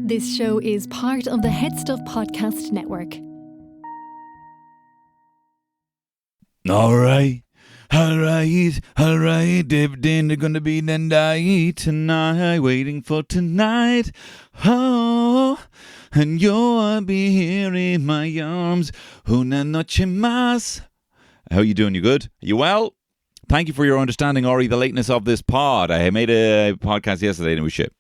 This show is part of the Head Stuff Podcast Network. All right, dipped in, they're gonna be then die tonight, waiting for tonight, oh, and you'll be here in my arms, una noche más. How you doing, you good? Are you well? Thank you for your understanding, Ori, the lateness of this pod. I made a podcast yesterday and it was shit,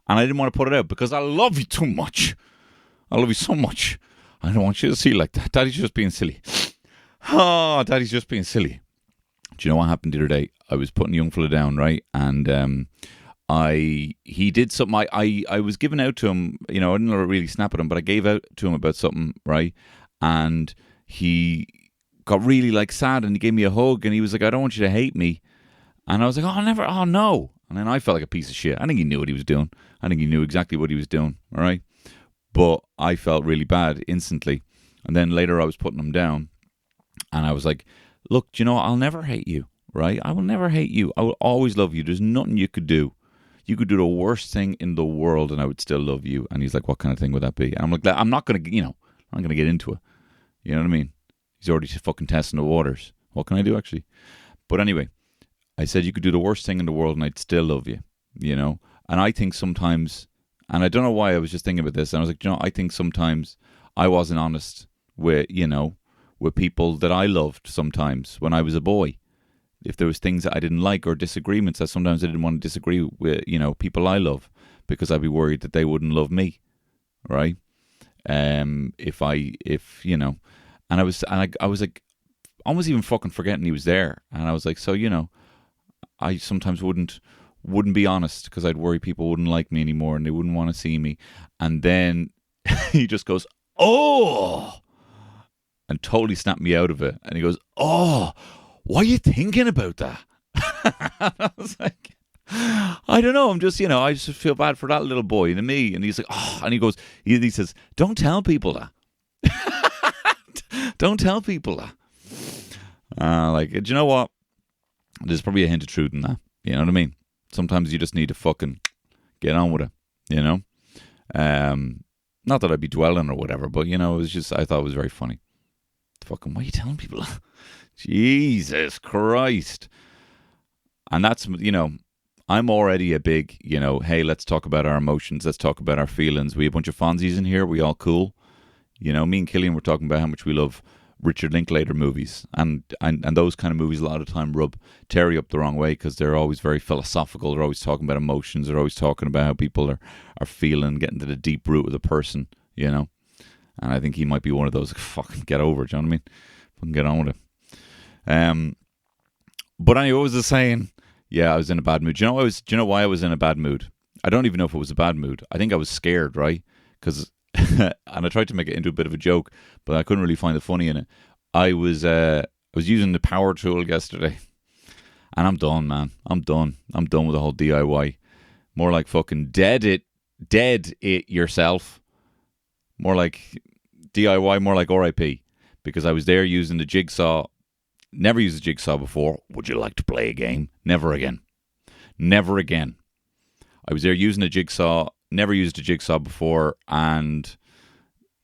and I didn't want to put it out because I love you too much. I love you so much. I don't want you to see like that. Daddy's just being silly. Oh, Daddy's just being silly. Do you know what happened the other day? I was putting a young fella down, right? And he did something. I was giving out to him, you know, I didn't really snap at him, but I gave out to him about something, right? And he got really like sad and he gave me a hug and he was like, I don't want you to hate me. And I was like, oh no. And then I felt like a piece of shit. I think he knew what he was doing. I think he knew exactly what he was doing, all right? But I felt really bad instantly. And then later I was putting him down. And I was like, look, do you know, I'll never hate you, right? I will never hate you. I will always love you. There's nothing you could do. You could do the worst thing in the world and I would still love you. And he's like, what kind of thing would that be? And I'm like, I'm not going to, you know, I'm going to get into it. You know what I mean? He's already fucking testing the waters. What can I do, actually? But anyway, I said you could do the worst thing in the world and I'd still love you, you know? And I think sometimes, and I don't know why I was just thinking about this, and I was like, you know, I think sometimes I wasn't honest with, you know, with people that I loved sometimes when I was a boy. If there was things that I didn't like or disagreements, that sometimes I didn't want to disagree with, you know, people I love because I'd be worried that they wouldn't love me, right? If you know, and I was like, almost even fucking forgetting he was there, and I was like, so you know, I sometimes wouldn't be honest because I'd worry people wouldn't like me anymore and they wouldn't want to see me, and then he just goes, oh. And totally snapped me out of it. And he goes, oh, why are you thinking about that? I was like, I don't know. I'm just, you know, I just feel bad for that little boy and me. And he's like, oh, and he goes, he says, don't tell people that. Don't tell people that. Like, do you know what? There's probably a hint of truth in that. You know what I mean? Sometimes you just need to fucking get on with it, you know? Not that I'd be dwelling or whatever, but, you know, it was just, I thought it was very funny. Fucking, why are you telling people? Jesus Christ. And that's, you know, I'm already a big, you know, hey, let's talk about our emotions. Let's talk about our feelings. We have a bunch of Fonzies in here. We all cool. You know, me and Killian were talking about how much we love Richard Linklater movies. And those kind of movies a lot of time rub Terry up the wrong way because they're always very philosophical. They're always talking about emotions. They're always talking about how people are feeling, getting to the deep root of the person, you know. And I think he might be one of those, fucking get over it, do you know what I mean? Fucking get on with it. But anyway, what was I saying? Yeah, I was in a bad mood. Do you know why I was in a bad mood? I don't even know if it was a bad mood. I think I was scared, right? Because, and I tried to make it into a bit of a joke, but I couldn't really find the funny in it. I was using the power tool yesterday. And I'm done, man. I'm done with the whole DIY. More like fucking dead it yourself. More like DIY, more like RIP. Because I was there using the jigsaw. Never used a jigsaw before. Would you like to play a game? Never again. Never again. I was there using a jigsaw. Never used a jigsaw before. And,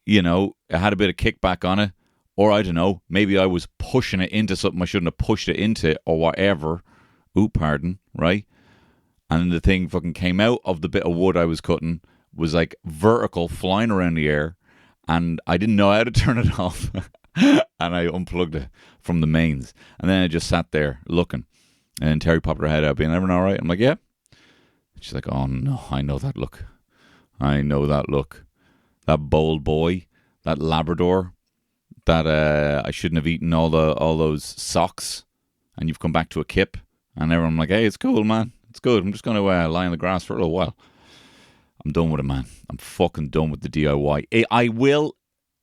you know, I had a bit of kickback on it. Or I don't know. Maybe I was pushing it into something I shouldn't have pushed it into or whatever. Ooh, pardon. Right? And the thing fucking came out of the bit of wood I was cutting. Was like vertical, flying around the air, and I didn't know how to turn it off, and I unplugged it from the mains, and then I just sat there looking, and Terry popped her head out, being, everything all right? I'm like, yeah. She's like, oh no, I know that look. That bold boy, that Labrador, that I shouldn't have eaten all those socks, and you've come back to a kip, and everyone, I'm like, hey, it's cool, man, it's good. I'm just going to lie on the grass for a little while. I'm done with it, man. I'm fucking done with the DIY.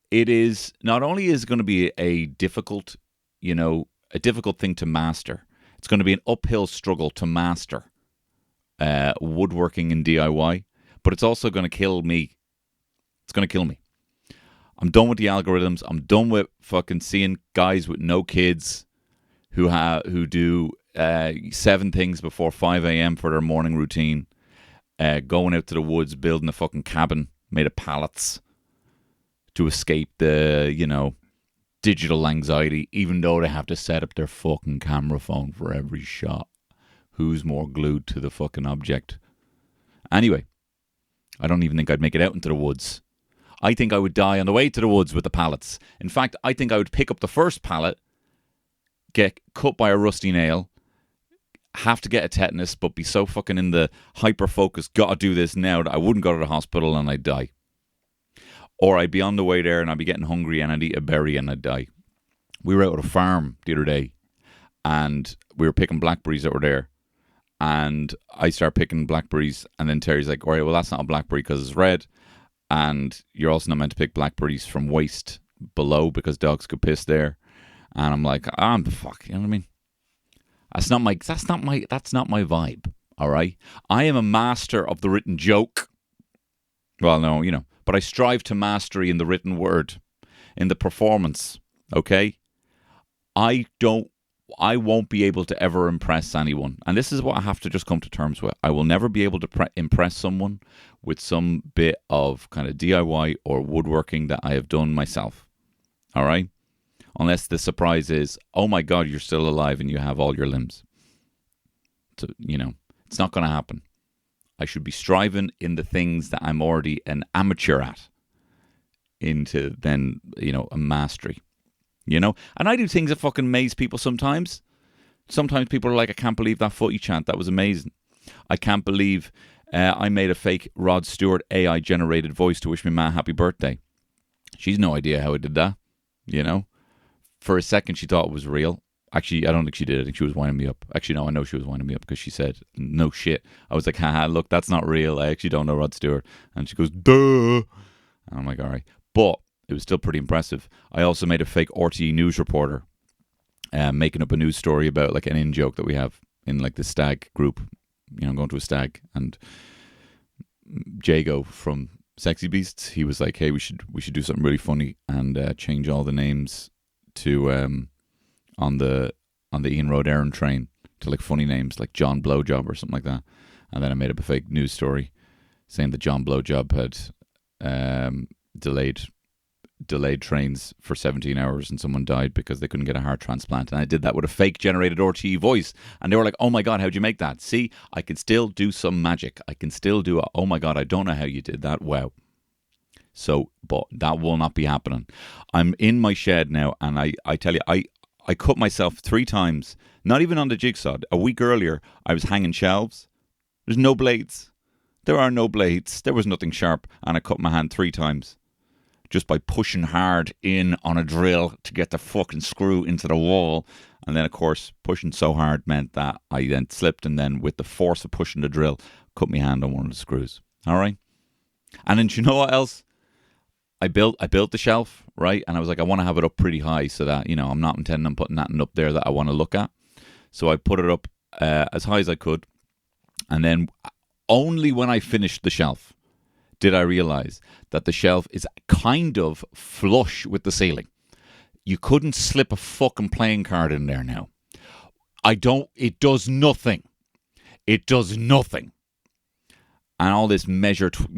It is, not only is it going to be a difficult thing to master, it's going to be an uphill struggle to master woodworking and DIY, but it's also going to kill me. It's going to kill me. I'm done with the algorithms. I'm done with fucking seeing guys with no kids who do 7 things before 5 a.m. for their morning routine. Going out to the woods, building a fucking cabin made of pallets to escape the, digital anxiety, even though they have to set up their fucking camera phone for every shot. Who's more glued to the fucking object? Anyway, I don't even think I'd make it out into the woods. I think I would die on the way to the woods with the pallets. In fact, I think I would pick up the first pallet, get cut by a rusty nail, have to get a tetanus, but be so fucking in the hyper-focus, gotta do this now, that I wouldn't go to the hospital and I'd die. Or I'd be on the way there and I'd be getting hungry and I'd eat a berry and I'd die. We were out at a farm the other day and we were picking blackberries that were there. And I start picking blackberries and then Terry's like, all right, well, that's not a blackberry because it's red. And you're also not meant to pick blackberries from waist below because dogs could piss there. And I'm like, fuck, you know what I mean? That's not my vibe, all right? I am a master of the written joke. Well, no, but I strive to mastery in the written word, in the performance, okay? I won't be able to ever impress anyone. And this is what I have to just come to terms with. I will never be able to impress someone with some bit of kind of DIY or woodworking that I have done myself, all right? Unless the surprise is, oh my God, you're still alive and you have all your limbs. So, it's not going to happen. I should be striving in the things that I'm already an amateur at into then, a mastery, And I do things that fucking amaze people sometimes. Sometimes people are like, I can't believe that footy chant. That was amazing. I can't believe I made a fake Rod Stewart AI generated voice to wish me ma happy birthday. She's no idea how I did that, For a second, she thought it was real. Actually, I don't think she did. I think she was winding me up. Actually, no, I know she was winding me up because she said, no shit. I was like, haha, look, that's not real. I actually don't know Rod Stewart. And she goes, duh. And I'm like, all right. But it was still pretty impressive. I also made a fake RTE news reporter making up a news story about like an in-joke that we have in like the stag group. Going to a stag. And Jago from Sexy Beasts, he was like, hey, we should do something really funny and change all the names to on the Ian Road Aaron train to like funny names like John Blowjob or something like that. And then I made up a fake news story saying that John Blowjob had delayed trains for 17 hours and someone died because they couldn't get a heart transplant. And I did that with a fake generated RTE voice. And they were like, oh my God, how'd you make that? See, I can still do some magic. I can still do it. Oh my God, I don't know how you did that. Wow. So, but that will not be happening. I'm in my shed now, and I tell you, I cut myself 3 times, not even on the jigsaw. A week earlier, I was hanging shelves. There's no blades. There are no blades. There was nothing sharp, and I cut my hand 3 times just by pushing hard in on a drill to get the fucking screw into the wall. And then, of course, pushing so hard meant that I then slipped, and then with the force of pushing the drill, cut my hand on one of the screws. All right? And then, do you know what else? I built the shelf, right? And I was like, I want to have it up pretty high so that, I'm not intending on putting nothing up there that I want to look at. So I put it up as high as I could. And then only when I finished the shelf did I realize that the shelf is kind of flush with the ceiling. You couldn't slip a fucking playing card in there now. It does nothing. It does nothing. And all this cut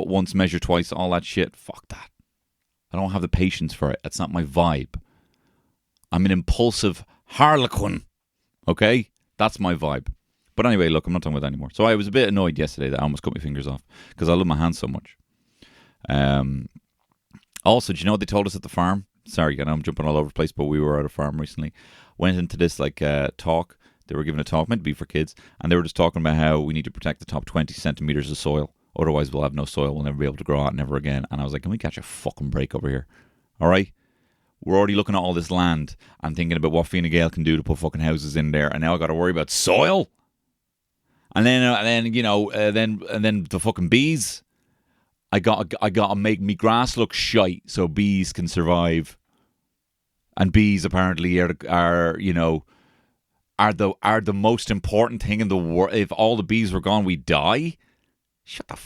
once, measure twice, all that shit. Fuck that. I don't have the patience for it. That's not my vibe. I'm an impulsive harlequin. Okay? That's my vibe. But anyway, look, I'm not talking about that anymore. So I was a bit annoyed yesterday that I almost cut my fingers off because I love my hands so much. Also, do you know what they told us at the farm? Sorry, I know I'm jumping all over the place, but we were at a farm recently. Went into this talk. They were giving a talk, meant to be for kids, and they were just talking about how we need to protect the top 20 centimeters of soil. Otherwise, we'll have no soil. We'll never be able to grow out never again. And I was like, can we catch a fucking break over here? All right? We're already looking at all this land and thinking about what Fine Gael can do to put fucking houses in there, and now I got to worry about soil. And then the fucking bees. I got to make me grass look shite so bees can survive. And bees apparently are the most important thing in the world. If all the bees were gone, we'd die. Shut up.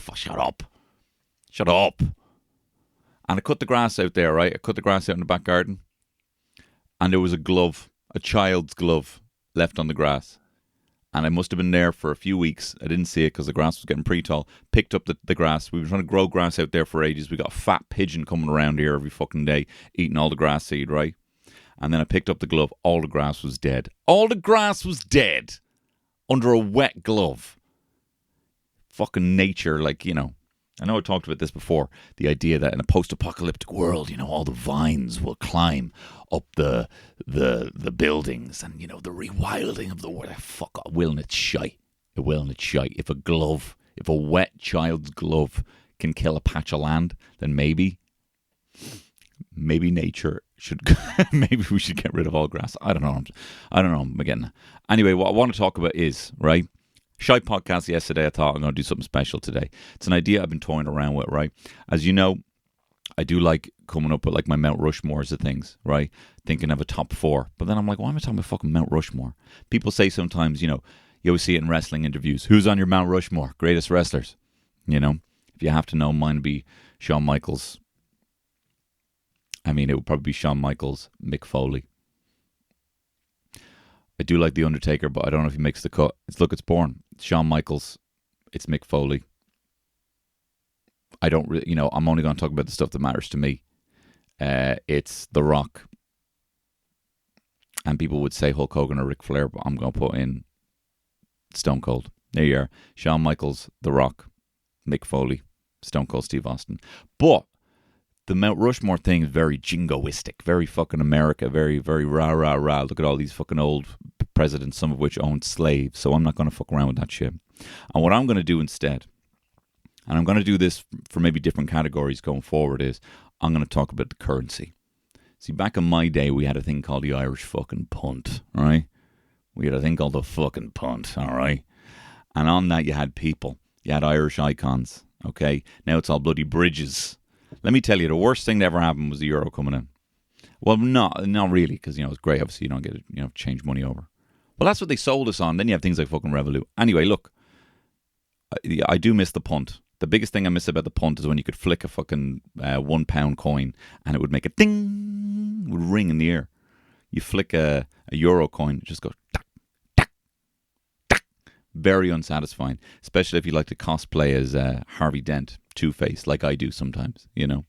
And I cut the grass out there, right? I cut the grass out in the back garden. And there was a glove, a child's glove, left on the grass. And I must have been there for a few weeks. I didn't see it because the grass was getting pretty tall. Picked up the grass. We were trying to grow grass out there for ages. We got a fat pigeon coming around here every fucking day, eating all the grass seed, right? And then I picked up the glove. All the grass was dead. All the grass was dead under a wet glove. Fucking nature, like, you know. I know I talked about this before. The idea that in a post-apocalyptic world, you know, all the vines will climb up the buildings, and you know the rewilding of the world. Fuck off, will and it's shite. It will and it's shite. If a wet child's glove can kill a patch of land, then maybe nature should. Maybe we should get rid of all grass. I don't know. I'm getting. Anyway, what I want to talk about is right. Shite podcast yesterday. I thought I'm going to do something special today. It's an idea I've been toying around with, right? As you know, I do like coming up with like my Mount Rushmores of things, right? Thinking of a top 4. But then I'm like, why am I talking about fucking Mount Rushmore? People say sometimes, you know, you always see it in wrestling interviews. Who's on your Mount Rushmore? Greatest wrestlers. You know, if you have to know, mine would be Shawn Michaels. I mean, it would probably be Shawn Michaels, Mick Foley. I do like The Undertaker, but I don't know if he makes the cut. It's Bourne. It's Shawn Michaels. It's Mick Foley. I don't really, you know, I'm only going to talk about the stuff that matters to me. It's The Rock. And people would say Hulk Hogan or Ric Flair, but I'm going to put in Stone Cold. There you are. Shawn Michaels, The Rock, Mick Foley, Stone Cold Steve Austin. But the Mount Rushmore thing is very jingoistic, very fucking America, very, very rah, rah, rah. Look at all these fucking old presidents, some of which owned slaves. So I'm not going to fuck around with that shit. And what I'm going to do instead, and I'm going to do this for maybe different categories going forward, is I'm going to talk about the currency. See, back in my day, we had a thing called the Irish fucking punt, right? We had a thing called the fucking punt, all right? And on that, you had people. You had Irish icons, okay? Now it's all bloody bridges. Let me tell you, the worst thing that ever happened was the euro coming in. Well, not really, because, you know, it's great. Obviously, you don't get it, you know, change money over. Well, that's what they sold us on. Then you have things like fucking Revolut. Anyway, look, I do miss the punt. The biggest thing I miss about the punt is when you could flick a fucking £1 coin and it would make a ding, it would ring in the air. You flick a euro coin, it just goes tack, tack, tack. Very unsatisfying, especially if you like to cosplay as Harvey Dent, Two-Face, like I do sometimes, you know.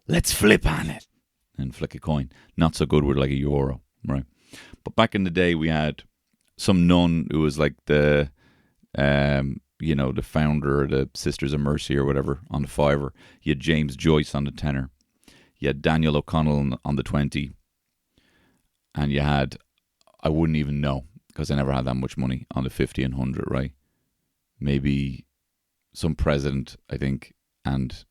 Let's flip on it and flick a coin. Not so good with like a euro, right? But back in the day, we had some nun who was like the, you know, the founder of the Sisters of Mercy or whatever on the $5. You had James Joyce on the $10. You had Daniel O'Connell on the 20. And you had, I wouldn't even know because I never had that much money, on the 50 and 100, right? Maybe some president, I think, and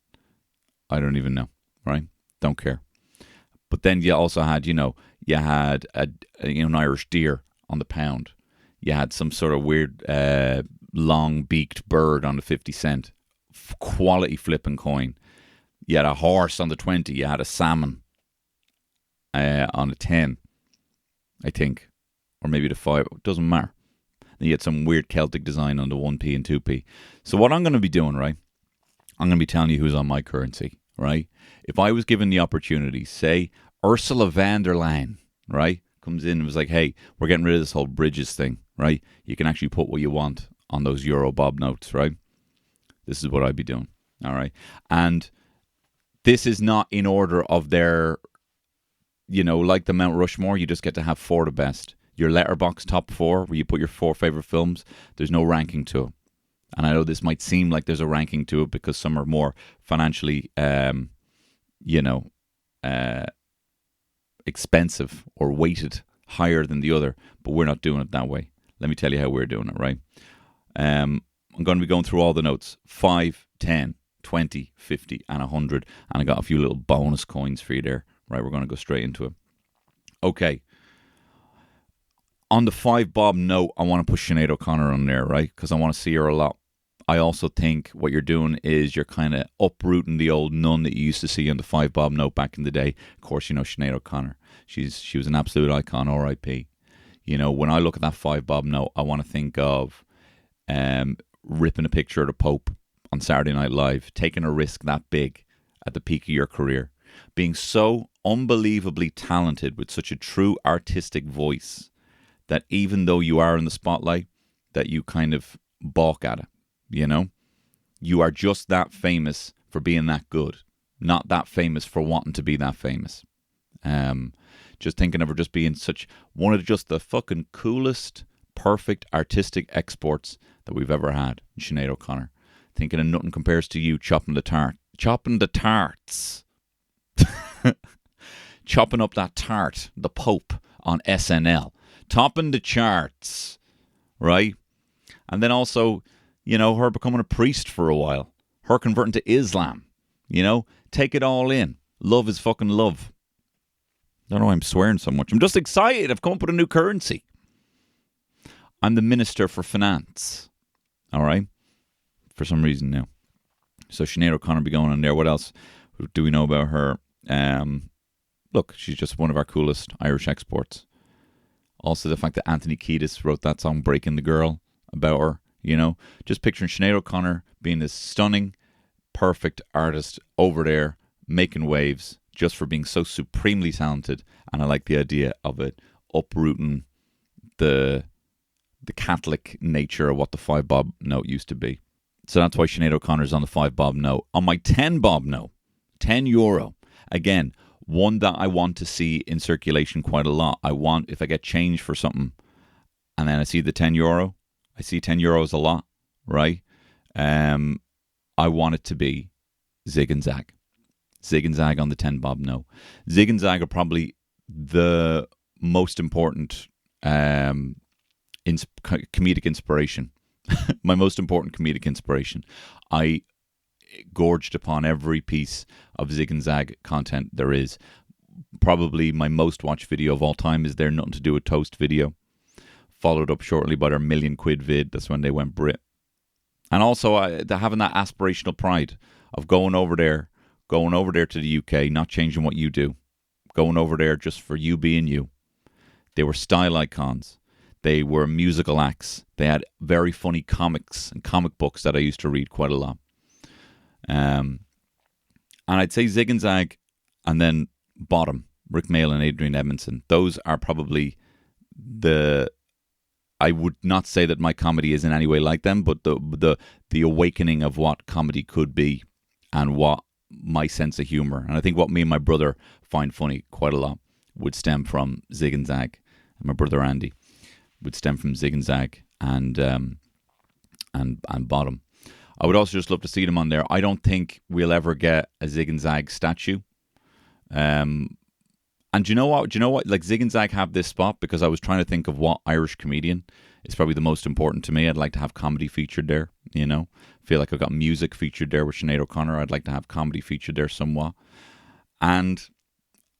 I don't even know, right? Don't care. But then you also had, you know, you had an Irish deer on the £1. You had some sort of weird long-beaked bird on the 50 cent. Quality flipping coin. You had a horse on the 20. You had a salmon on the 10, I think. Or maybe the 5. It doesn't matter. Then you had some weird Celtic design on the 1p and 2p. So what I'm going to be doing, right, I'm going to be telling you who's on my currency, right? If I was given the opportunity, say Ursula von der Leyen, right, comes in and was like, hey, we're getting rid of this whole bridges thing, right? You can actually put what you want on those Euro Bob notes, right? This is what I'd be doing, all right? And this is not in order of their, you know, like the Mount Rushmore, you just get to have 4 the best. Your letterbox top 4, where you put your 4 favorite films, there's no ranking to it. And I know this might seem like there's a ranking to it because some are more financially, expensive or weighted higher than the other, but we're not doing it that way. Let me tell you how we're doing it, right? I'm going to be going through all the notes, 5, 10, 20, 50, and 100, and I got a few little bonus coins for you there, right? We're going to go straight into it. Okay. On the 5 bob note, I want to put Sinead O'Connor on there, right? Because I want to see her a lot. I also think what you're doing is you're kind of uprooting the old nun that you used to see on the 5 bob note back in the day. Of course, you know Sinead O'Connor. She was an absolute icon, R.I.P. You know, when I look at that 5 bob note, I want to think of ripping a picture of the Pope on Saturday Night Live, taking a risk that big at the peak of your career, being so unbelievably talented with such a true artistic voice that even though you are in the spotlight, that you kind of balk at it, you know? You are just that famous for being that good, not that famous for wanting to be that famous. Just thinking of her just being such one of just the fucking coolest, perfect artistic exports that we've ever had, Sinead O'Connor. Thinking of nothing compares to you chopping the tarts. Chopping up that tart, the Pope on SNL. Topping the charts, right? And then also, you know, her becoming a priest for a while. Her converting to Islam. You know, take it all in. Love is fucking love. I don't know why I'm swearing so much. I'm just excited. I've come up with a new currency. I'm the Minister for Finance. All right? For some reason now. So Sinead O'Connor be going on there. What else do we know about her? Look, she's just one of our coolest Irish exports. Also the fact that Anthony Kiedis wrote that song Breaking the Girl about her, you know. Just picturing Sinead O'Connor being this stunning, perfect artist over there making waves just for being so supremely talented. And I like the idea of it uprooting the Catholic nature of what the 5-bob note used to be. So that's why Sinead O'Connor's on the 5-bob note. On my 10-bob note, €10, again, one that I want to see in circulation quite a lot. I want, if I get change for something and then I see the €10, I see €10 a lot, right? I want it to be Zig and Zag. Zig and Zag on the 10-bob note. Zig and Zag are probably the most important comedic inspiration. My most important comedic inspiration. I gorged upon every piece of Zig and Zag content there is. Probably my most watched video of all time is their Nothing to Do with Toast video, followed up shortly by their £1 million vid. That's when they went Brit. And also having that aspirational pride of going over there to the UK, not changing what you do, going over there just for you being you. They were style icons. They were musical acts. They had very funny comics and comic books that I used to read quite a lot. And I'd say Zig and Zag, and then bottom, Rick Mail and Adrian Edmondson. Those are probably I would not say that my comedy is in any way like them, but the awakening of what comedy could be and what my sense of humor, and I think what me and my brother find funny quite a lot, would stem from Zig and Zag. And my brother Andy would stem from Zig and Zag and bottom. I would also just love to see them on there. I don't think we'll ever get a Zig and Zag statue. And do you know what? Like, Zig and Zag have this spot because I was trying to think of what Irish comedian is probably the most important to me. I'd like to have comedy featured there, you know. Feel like I've got music featured there with Sinead O'Connor. I'd like to have comedy featured there somewhat. And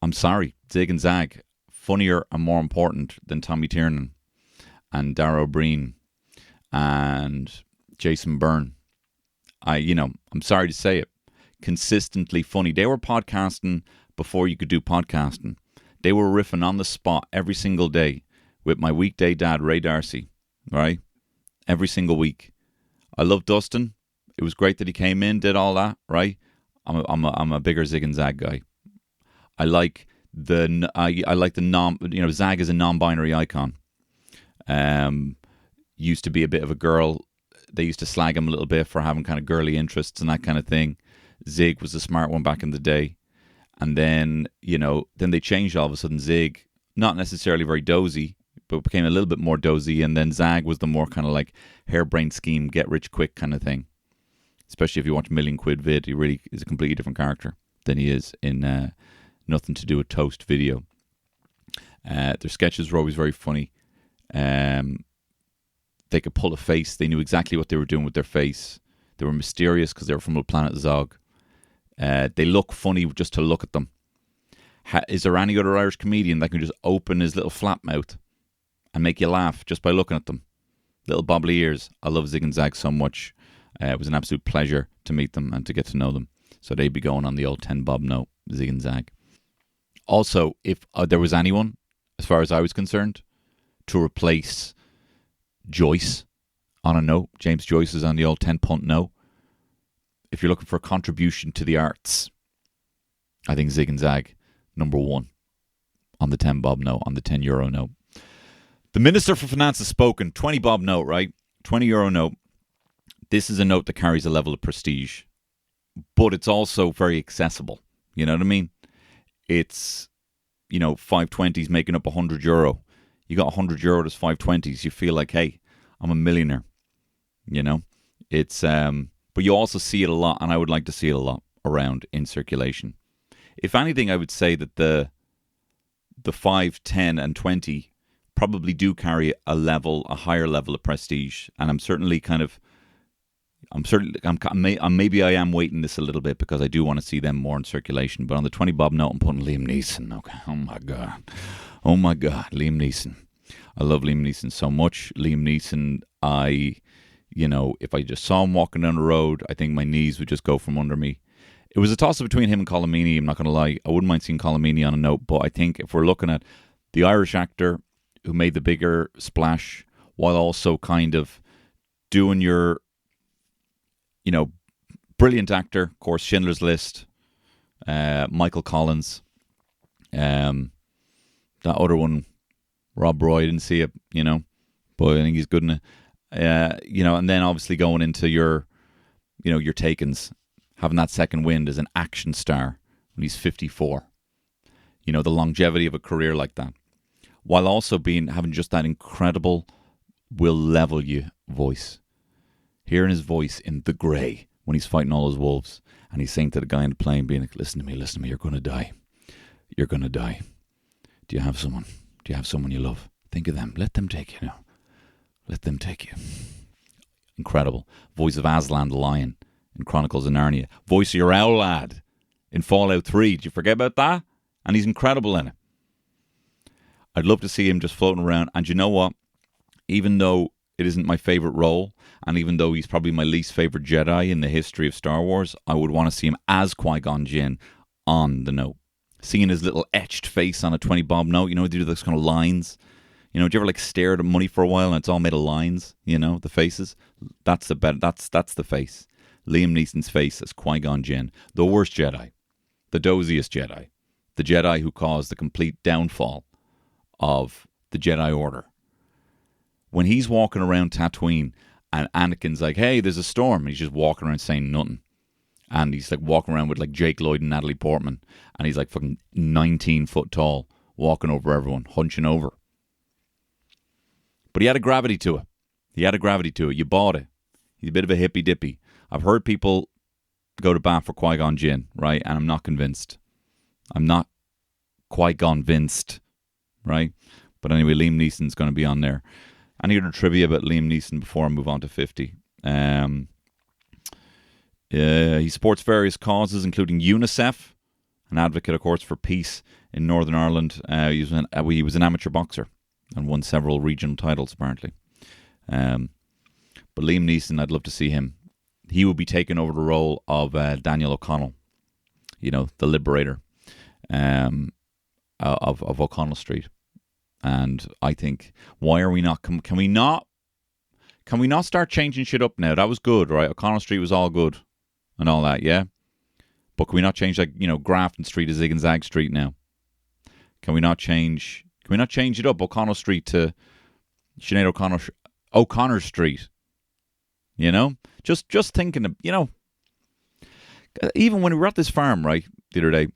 I'm sorry, Zig and Zag, funnier and more important than Tommy Tiernan and Dara O'Brien and Jason Byrne. I'm sorry to say it, consistently funny. They were podcasting before you could do podcasting. They were riffing on the spot every single day with my weekday dad, Ray Darcy, right? Every single week. I love Dustin. It was great that he came in, did all that, right? I'm a bigger Zig and Zag guy. I like the Zag is a non-binary icon. Used to be a bit of a girl. They used to slag him a little bit for having kind of girly interests and that kind of thing. Zig was the smart one back in the day. And then, then they changed all of a sudden. Zig, not necessarily very dozy, but became a little bit more dozy. And then Zag was the more kind of like harebrained scheme, get rich quick kind of thing. Especially if you watch £1 million vid, he really is a completely different character than he is in Nothing to Do with Toast video. Their sketches were always very funny. They could pull a face. They knew exactly what they were doing with their face. They were mysterious because they were from the planet Zog. They look funny just to look at them. Is there any other Irish comedian that can just open his little flap mouth and make you laugh just by looking at them? Little bobbly ears. I love Zig and Zag so much. It was an absolute pleasure to meet them and to get to know them. So they'd be going on the old 10-bob note, Zig and Zag. Also, if there was anyone, as far as I was concerned, to replace Joyce on a note, James Joyce is on the old 10-punt note. If you're looking for a contribution to the arts, I think Zig and Zag, number one on the 10-bob note, on the €10 note. The Minister for Finance has spoken. 20 bob note, right? €20 note. This is a note that carries a level of prestige, but it's also very accessible. You know what I mean? It's, 520s making up €100. You got €100, there's 520s. You feel like, hey, I'm a millionaire. It's, but you also see it a lot, and I would like to see it a lot around in circulation. If anything, I would say that the 5, 10, and 20 probably do carry a higher level of prestige, and maybe I am weighting this a little bit because I do want to see them more in circulation. But on the 20 bob note, I'm putting Liam Neeson. Okay, oh my god, Liam Neeson. I love Liam Neeson so much. Liam Neeson, if I just saw him walking down the road, I think my knees would just go from under me. It was a toss-up between him and Colm Meaney, I'm not going to lie. I wouldn't mind seeing Colm Meaney on a note, but I think if we're looking at the Irish actor who made the bigger splash while also kind of doing your, brilliant actor, of course, Schindler's List, Michael Collins, that other one, Rob Roy, I didn't see it, but I think he's good in it. And then obviously going into your Takens, having that second wind as an action star when he's 54. The longevity of a career like that, while also having just that incredible will level you voice. Hearing his voice in The Grey when he's fighting all those wolves, and he's saying to the guy in the plane, being like, listen to me, you're going to die. You're going to die. Do you have someone? Do you have someone you love? Think of them. Let them take you now. Let them take you. Incredible. Voice of Aslan the Lion in Chronicles of Narnia. Voice of your owl lad in Fallout 3. Did you forget about that? And he's incredible in it. I'd love to see him just floating around. And you know what? Even though it isn't my favourite role, and even though he's probably my least favourite Jedi in the history of Star Wars, I would want to see him as Qui-Gon Jinn on the note. Seeing his little etched face on a 20 bob note, they do those kind of lines. Do you ever stare at money for a while and it's all made of lines, the faces? That's the face. Liam Neeson's face as Qui-Gon Jinn, the worst Jedi, the doziest Jedi, the Jedi who caused the complete downfall of the Jedi Order. When he's walking around Tatooine and Anakin's like, hey, there's a storm, and he's just walking around saying nothing. And he's walking around with Jake Lloyd and Natalie Portman, and he's fucking 19 foot tall, walking over everyone, hunching over. But he had a gravity to it. You bought it. He's a bit of a hippy dippy. I've heard people go to bat for Qui-Gon Jinn, right? And I'm not convinced. I'm not Qui-Gon Vinced, right? But anyway, Liam Neeson's going to be on there. Any other trivia about Liam Neeson before I move on to 50? He supports various causes, including UNICEF, an advocate, of course, for peace in Northern Ireland. He was an amateur boxer and won several regional titles, apparently. But Liam Neeson, I'd love to see him. He will be taking over the role of Daniel O'Connell, the liberator of O'Connell Street. And I think, why are we not? Can we not start changing shit up now? That was good, right? O'Connell Street was all good and all that, yeah. But can we not change Grafton Street to Zig and Zag Street now? Can we not change it up, O'Connell Street to Sinead O'Connor Street? Just thinking of, even when we were at this farm, right, the other day.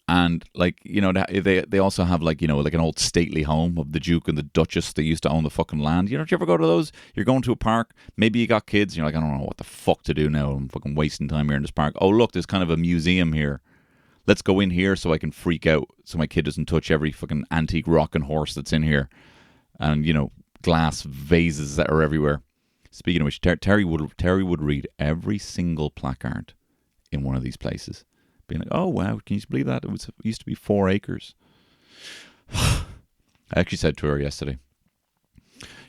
And they also have an old stately home of the Duke and the Duchess. They used to own the fucking land. Did you ever go to those? You're going to a park. Maybe you got kids. And you're like, I don't know what the fuck to do now. I'm fucking wasting time here in this park. Oh look, there's kind of a museum here. Let's go in here so I can freak out, so my kid doesn't touch every fucking antique rocking horse that's in here, and glass vases that are everywhere. Speaking of which, Terry would read every single placard in one of these places. Being like, oh wow, can you believe that? It used to be 4 acres. I actually said to her yesterday,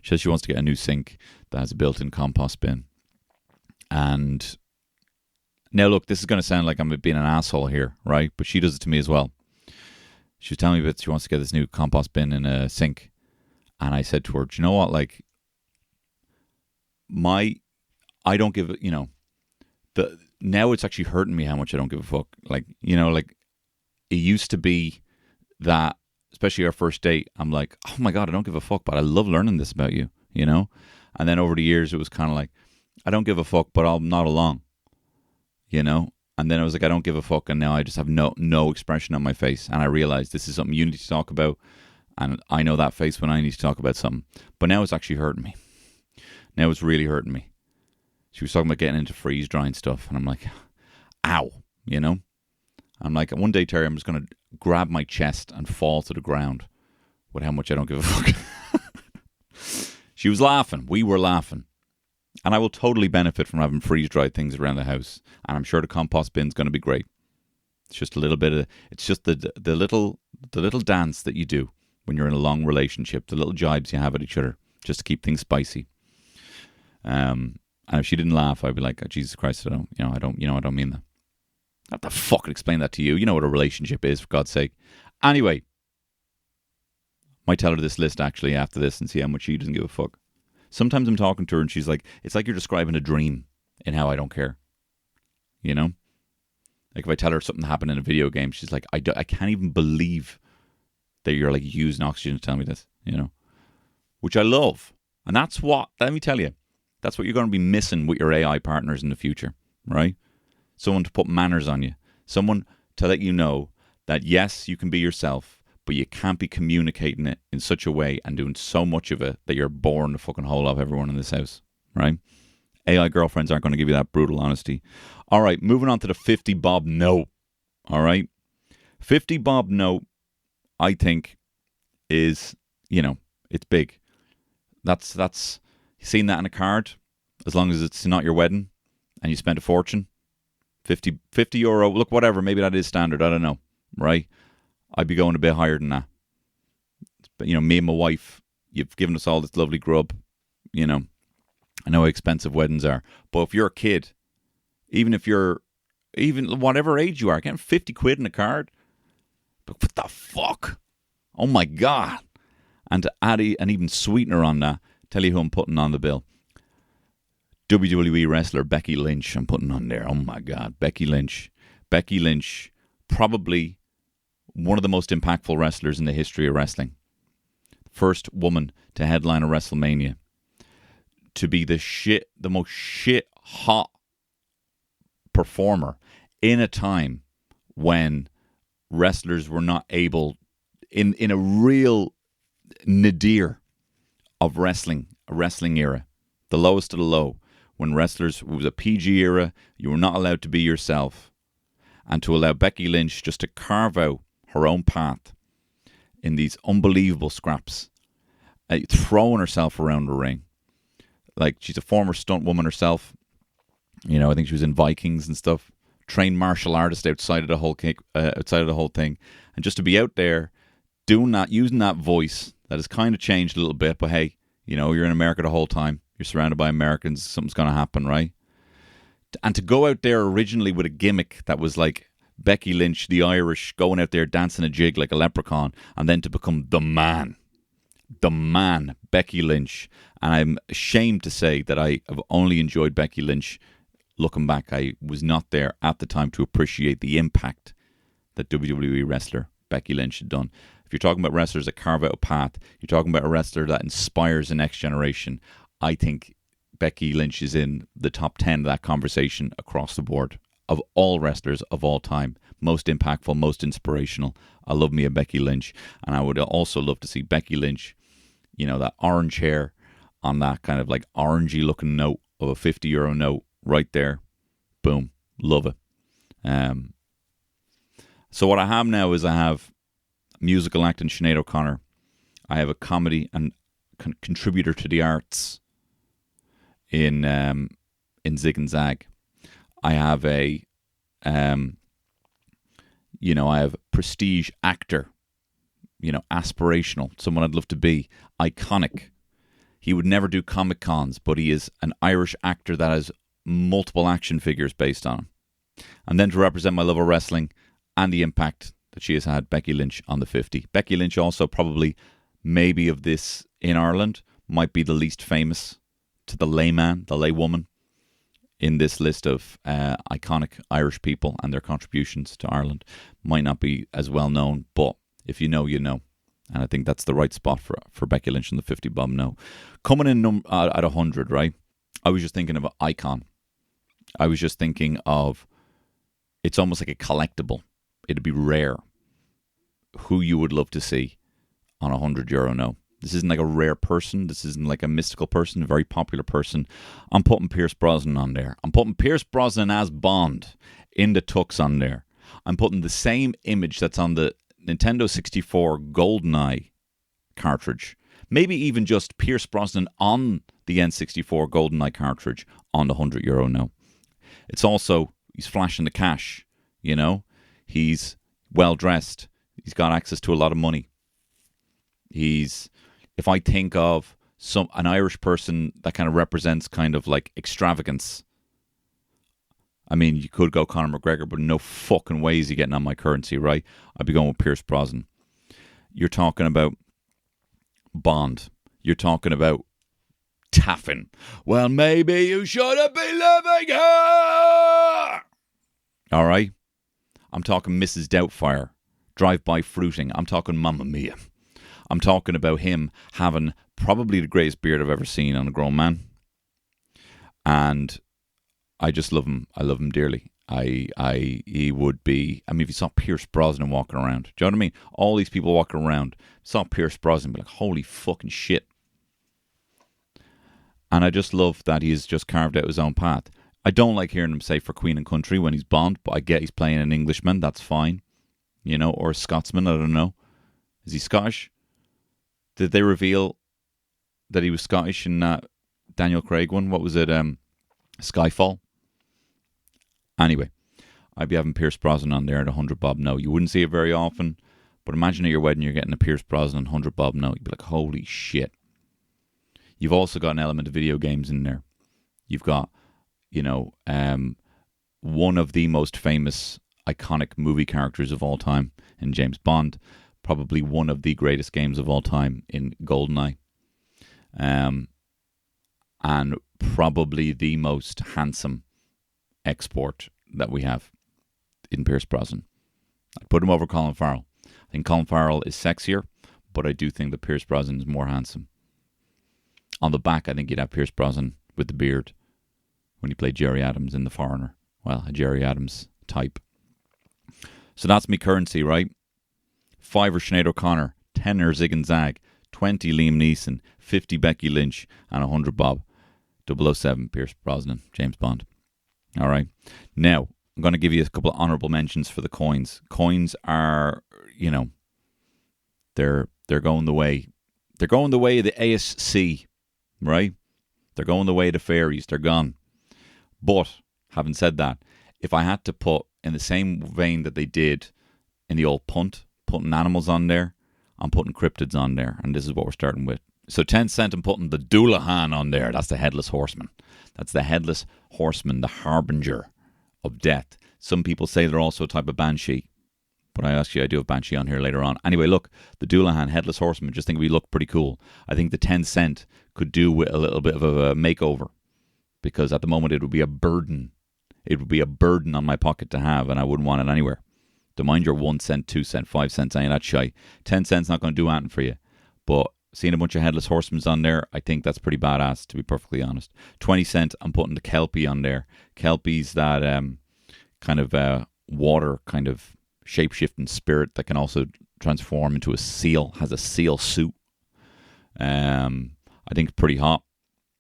she says she wants to get a new sink that has a built-in compost bin. And now look, this is going to sound like I'm being an asshole here, right? But she does it to me as well. She was telling me that she wants to get this new compost bin in a sink. And I said to her, do you know what? I don't give it, now it's actually hurting me how much I don't give a fuck. It used to be that especially our first date, I'm like, oh my God, I don't give a fuck, but I love learning this about you, you know? And then over the years, it was kind of like, I don't give a fuck, but I'm not along, you know? And then I was like, I don't give a fuck, and now I just have no expression on my face. And I realized this is something you need to talk about, and I know that face when I need to talk about something. But now it's actually hurting me. Now it's really hurting me. She was talking about getting into freeze drying stuff, and I'm like, ow, you know? I'm like, one day, Terry, I'm just going to grab my chest and fall to the ground with how much I don't give a fuck. She was laughing. We were laughing. And I will totally benefit from having freeze-dried things around the house. And I'm sure the compost bin's going to be great. It's just a little bit of, it's just the little dance that you do when you're in a long relationship, the little jibes you have at each other, just to keep things spicy. And if she didn't laugh, I'd be like, oh, Jesus Christ, I don't mean that. I have to fucking explain that to you. You know what a relationship is, for God's sake. Anyway, might tell her this list actually after this and see how much she doesn't give a fuck. Sometimes I'm talking to her and she's like, it's like you're describing a dream in how I don't care. You know? Like if I tell her something happened in a video game, she's like, I can't even believe that you're like using oxygen to tell me this, you know? Which I love. And that's what, let me tell you, that's what you're going to be missing with your AI partners in the future, right? Someone to put manners on you. Someone to let you know that yes, you can be yourself, but you can't be communicating it in such a way and doing so much of it that you're boring the fucking whole of everyone in this house, right? AI girlfriends aren't going to give you that brutal honesty. All right, moving on to the 50 bob note. All right? 50 bob note, I think, is, you know, it's big. That's you seen that in a card, as long as it's not your wedding and you spent a fortune. 50 euro, look, whatever, maybe that is standard, I don't know, right? I'd be going a bit higher than that. But, you know, me and my wife, you've given us all this lovely grub, you know. I know how expensive weddings are. But if you're a kid, even whatever age you are, getting 50 quid in a card, but what the fuck? Oh my God. And to add an even sweetener on that, tell you who I'm putting on the bill. WWE wrestler Becky Lynch, I'm putting on there. Oh my God, Becky Lynch. Becky Lynch, probably one of the most impactful wrestlers in the history of wrestling. First woman to headline a WrestleMania. To be the most hot performer in a time when wrestlers were not able, in a real nadir of wrestling, a wrestling era, the lowest of the low, when wrestlers, it was a PG era, you were not allowed to be yourself. And to allow Becky Lynch just to carve out her own path in these unbelievable scraps, throwing herself around the ring. Like, she's a former stunt woman herself. You know, I think she was in Vikings and stuff. Trained martial artist outside of the whole thing. And just to be out there doing that, using that voice that has kind of changed a little bit, but hey, you know, you're in America the whole time. You're surrounded by Americans. Something's going to happen, right? And to go out there originally with a gimmick that was like Becky Lynch, the Irish, going out there dancing a jig like a leprechaun, and then to become the man, Becky Lynch. And I'm ashamed to say that I have only enjoyed Becky Lynch. Looking back, I was not there at the time to appreciate the impact that WWE wrestler Becky Lynch had done. If you're talking about wrestlers that carve out a path, you're talking about a wrestler that inspires the next generation, I think Becky Lynch is in the top 10 of that conversation across the board of all wrestlers of all time. Most impactful, most inspirational. I love me a Becky Lynch. And I would also love to see Becky Lynch, you know, that orange hair on that kind of like orangey looking note of a 50 euro note right there. Boom. Love it. So what I have now is I have musical acting Sinead O'Connor. I have a comedy and contributor to the arts in Zig and Zag. I have I have prestige actor, you know, aspirational, someone I'd love to be, iconic. He would never do Comic Cons, but he is an Irish actor that has multiple action figures based on him. And then to represent my love of wrestling and the impact that she has had, Becky Lynch on the 50. Becky Lynch also probably, maybe of this in Ireland, might be the least famous to the layman, the laywoman, in this list of iconic Irish people and their contributions to Ireland. Might not be as well known, but if you know, you know. And I think that's the right spot for Becky Lynch on the 50 bob now. Coming in at 100, right? I was just thinking of an icon. I was just thinking of, it's almost like a collectible. It'd be rare. Who you would love to see on €100 no. This isn't like a rare person. This isn't like a mystical person, a very popular person. I'm putting Pierce Brosnan on there. I'm putting Pierce Brosnan as Bond in the tux on there. I'm putting the same image that's on the Nintendo 64 GoldenEye cartridge. Maybe even just Pierce Brosnan on the N64 GoldenEye cartridge on the €100 no. It's also, he's flashing the cash, you know. He's well dressed. He's got access to a lot of money. If I think of an Irish person that kind of represents kind of like extravagance, I mean, you could go Conor McGregor, but no fucking way is he getting on my currency, right? I'd be going with Pierce Brosnan. You're talking about Bond. You're talking about Taffin. Well, maybe you shouldn't be living here. All right? I'm talking Mrs. Doubtfire. Drive-by fruiting. I'm talking Mamma Mia. I'm talking about him having probably the greatest beard I've ever seen on a grown man. And I just love him. I love him dearly. He would be, I mean, if you saw Pierce Brosnan walking around, do you know what I mean? All these people walking around, saw Pierce Brosnan, be like, holy fucking shit. And I just love that he's just carved out his own path. I don't like hearing him say for Queen and Country when he's Bond, but I get he's playing an Englishman, that's fine. You know, or a Scotsman, I don't know. Is he Scottish? Did they reveal that he was Scottish in that Daniel Craig one? What was it? Skyfall? Anyway, I'd be having Pierce Brosnan on there at 100 bob no. You wouldn't see it very often, but imagine at your wedding you're getting a Pierce Brosnan 100 bob no. You'd be like, holy shit. You've also got an element of video games in there. You've got, you know, one of the most famous iconic movie characters of all time in James Bond. Probably one of the greatest games of all time in GoldenEye. And probably the most handsome export that we have in Pierce Brosnan. I'd put him over Colin Farrell. I think Colin Farrell is sexier, but I do think that Pierce Brosnan is more handsome. On the back, I think you'd have Pierce Brosnan with the beard when he played Jerry Adams in The Foreigner. Well, a Jerry Adams type. So that's me currency, right? 5 Sinead O'Connor, 10 Zig and Zag, 20 Liam Neeson, 50 Becky Lynch, and 100 Bob. 007 Pierce Brosnan, James Bond. All right. Now, I'm going to give you a couple of honourable mentions for the coins. Coins are, you know, they're going the way. They're going the way of the ASC, right? They're going the way of the fairies. They're gone. But, having said that, if I had to put in the same vein that they did in the old punt, putting animals on there, I'm putting cryptids on there. And this is what we're starting with. So 10 cent, I'm putting the Doulahan on there. That's the Headless Horseman. That's the Headless Horseman, the harbinger of death. Some people say they're also a type of banshee. But I do have banshee on here later on. Anyway, look, the Doulahan, Headless Horseman, just think we look pretty cool. I think the 10 cent could do with a little bit of a makeover. Because at the moment it would be a burden. It would be a burden on my pocket to have, and I wouldn't want it anywhere. Don't mind your 1 cent, 2 cent, 5 cents, I ain't that shy. 10 cents not going to do anything for you. But seeing a bunch of Headless Horsemen on there, I think that's pretty badass, to be perfectly honest. 20 cent, I'm putting the Kelpie on there. Kelpie's that kind of water, kind of shape-shifting spirit that can also transform into a seal, has a seal suit. I think it's pretty hot.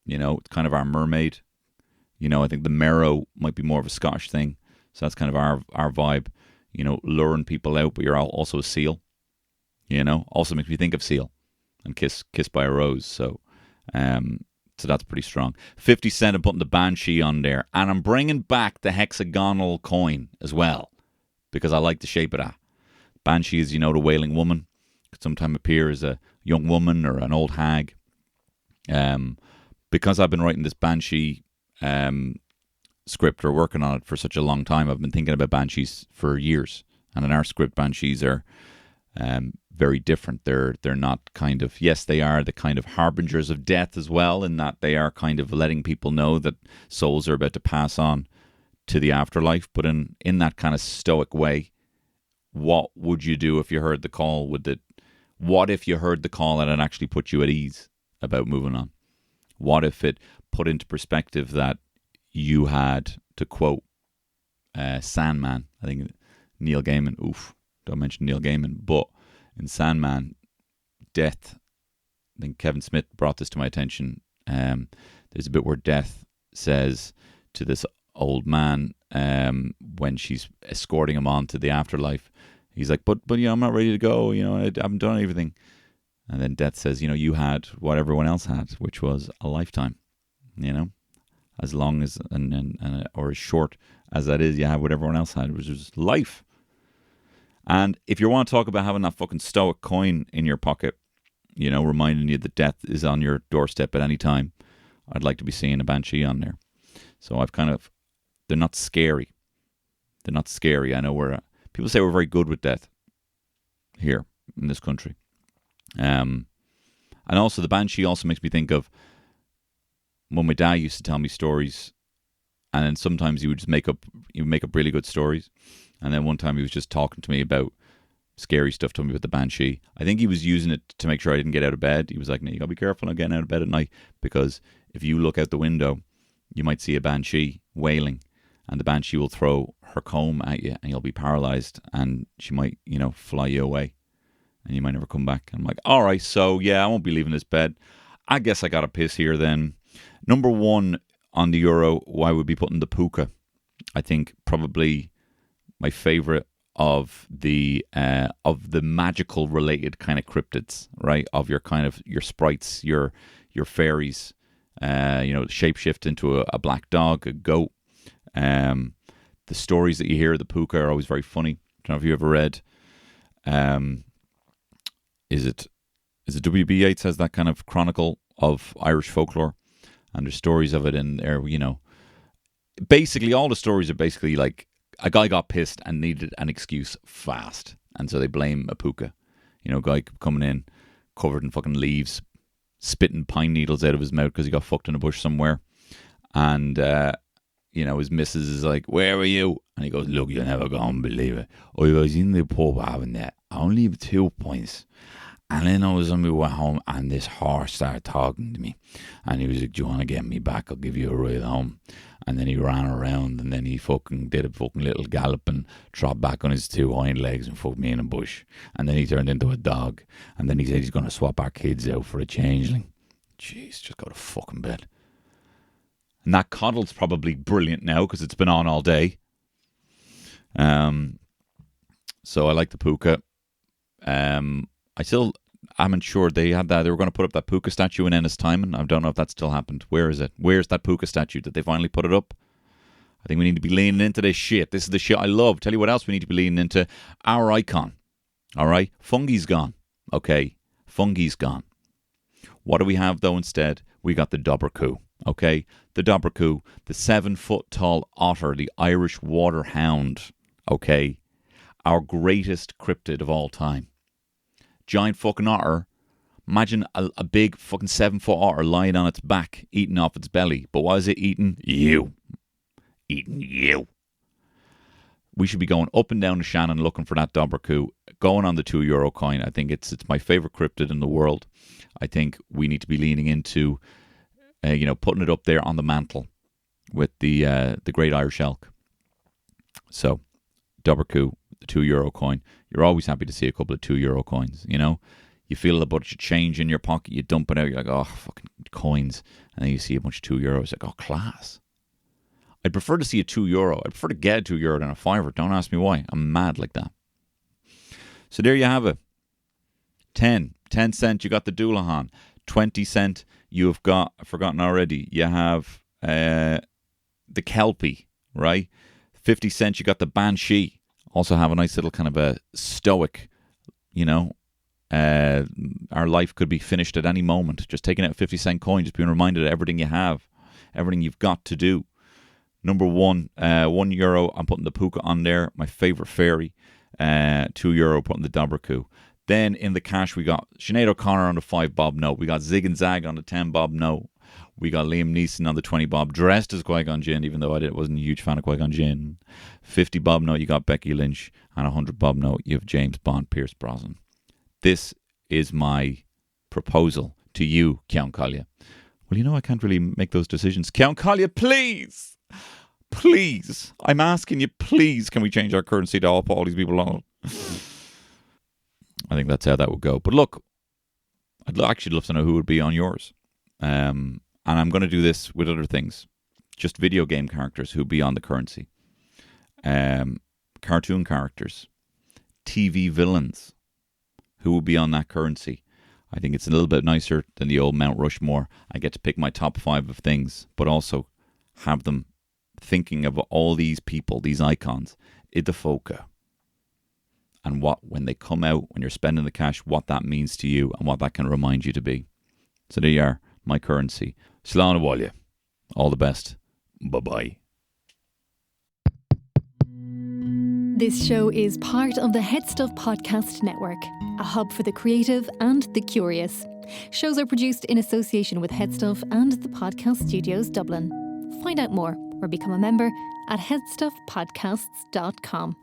You know, it's kind of our mermaid. You know, I think the Merrow might be more of a Scottish thing. So that's kind of our vibe. You know, luring people out, but you're also a seal. You know, also makes me think of Seal and Kiss by a Rose. So that's pretty strong. 50 cent, I'm putting the Banshee on there. And I'm bringing back the hexagonal coin as well, because I like the shape of that. Banshee is, you know, the wailing woman. Could sometimes appear as a young woman or an old hag. Because I've been writing this Banshee script or working on it for such a long time, I've been thinking about banshees for years. And in our script, banshees are very different. They're not kind of, yes, they are the kind of harbingers of death as well, in that they are kind of letting people know that souls are about to pass on to the afterlife, but in that kind of stoic way. What would you do if you heard the call? Would What if you heard the call and it actually put you at ease about moving on? What if it put into perspective that you had, to quote Sandman, I think Neil Gaiman, don't mention Neil Gaiman, but in Sandman, Death, I think Kevin Smith brought this to my attention. There's a bit where Death says to this old man, when she's escorting him on to the afterlife, he's like, but I'm not ready to go, I haven't done everything. And then Death says, you had what everyone else had, which was a lifetime, as long as, or as short as that is, you have what everyone else had, which was life. And if you want to talk about having that fucking stoic coin in your pocket, reminding you that death is on your doorstep at any time, I'd like to be seeing a banshee on there. So they're not scary. They're not scary. I know people say we're very good with death here in this country. And also the banshee also makes me think of when my dad used to tell me stories, and then sometimes he would just make up really good stories. And then one time he was just talking to me about scary stuff, to me about the banshee. I think he was using it to make sure I didn't get out of bed. He was like, "No, you gotta be careful not getting out of bed at night, because if you look out the window, you might see a banshee wailing, and the banshee will throw her comb at you, and you'll be paralyzed, and she might, fly you away, and you might never come back." I'm like, all right, so yeah, I won't be leaving this bed. I guess I got to piss here then. Number one on the Euro, why would be putting the puka? I think probably my favorite of the magical related kind of cryptids, right? Of your sprites, your fairies, shapeshift into a black dog, a goat. The stories that you hear of the puka are always very funny. I don't know if you ever read. Is it W.B. Yeats has that kind of chronicle of Irish folklore, and there's stories of it in there. Basically all the stories are basically like a guy got pissed and needed an excuse fast, and so they blame a puka. A guy coming in covered in fucking leaves, spitting pine needles out of his mouth because he got fucked in a bush somewhere, and his missus is like, "Where were you?" And he goes, "Look, you're never gonna believe it. I was in the pub having that. I only have 2 pints. And then I was on my way home, and this horse started talking to me. And he was like, "Do you want to get me back? I'll give you a ride home." And then he ran around, and then he fucking did a fucking little gallop and trot back on his 2 hind legs and fucked me in a bush. And then he turned into a dog. And then he said he's going to swap our kids out for a changeling. Jeez, just go to fucking bed. And that coddle's probably brilliant now because it's been on all day. So I like the puka. I'm unsure. They were going to put up that puka statue in Ennistimon. I don't know if that still happened. Where is it? Where's that puka statue? Did they finally put it up? I think we need to be leaning into this shit. This is the shit I love. Tell you what else we need to be leaning into. Our icon. All right? Fungi's gone. Okay? Fungi's gone. What do we have, though, instead? We got the Dobbercoo. Okay? The Dobbercoo, the 7-foot-tall otter, the Irish water hound. Okay? Our greatest cryptid of all time. Giant fucking otter. Imagine a big fucking 7-foot otter lying on its back, eating off its belly. But what is it eating? You. Eating you. We should be going up and down the Shannon looking for that Dobbercoo, going on the €2 coin. I think it's my favourite cryptid in the world. I think we need to be leaning into, putting it up there on the mantle with the great Irish elk. So, Dobbercoo, the €2 coin. You're always happy to see a couple of €2 coins, You feel a bunch of change in your pocket, you dump it out, you're like, oh, fucking coins. And then you see a bunch of €2, like, oh, class. I'd prefer to see a €2. I'd prefer to get a €2 than a $5. Don't ask me why. I'm mad like that. So there you have it. 10 cent, you got the Doulahan. 20 cent, you've got, I've forgotten already, you have the Kelpie, right? 50 cent, you got the Banshee. Also have a nice little kind of a stoic, our life could be finished at any moment. Just taking out a 50-cent coin, just being reminded of everything you have, everything you've got to do. Number one, €1, I'm putting the puka on there, my favourite fairy. €2, putting the Dobbercoo. Then in the cash, we got Sinead O'Connor on the 5 bob note. We got Zig and Zag on the 10 bob note. We got Liam Neeson on the 20 bob, dressed as Qui-Gon Jinn, even though I wasn't a huge fan of Qui-Gon Jinn. 50 bob note, you got Becky Lynch. And 100 bob note, you have James Bond, Pierce Brosnan. This is my proposal to you, Ceann Collier. Well, I can't really make those decisions. Ceann Collier, please! Please! I'm asking you, please, can we change our currency to help all these people on? I think that's how that would go. But look, I'd actually love to know who would be on yours. And I'm going to do this with other things. Just video game characters who would be on the currency. Cartoon characters. TV villains who would be on that currency. I think it's a little bit nicer than the old Mount Rushmore. I get to pick my top 5 of things, but also have them thinking of all these people, these icons, Idafoca. And what, when they come out, when you're spending the cash, what that means to you and what that can remind you to be. So there you are, my currency. Slán Abhaile. All the best. Bye-bye. This show is part of the Headstuff Podcast Network, a hub for the creative and the curious. Shows are produced in association with Headstuff and the Podcast Studios Dublin. Find out more or become a member at headstuffpodcasts.com.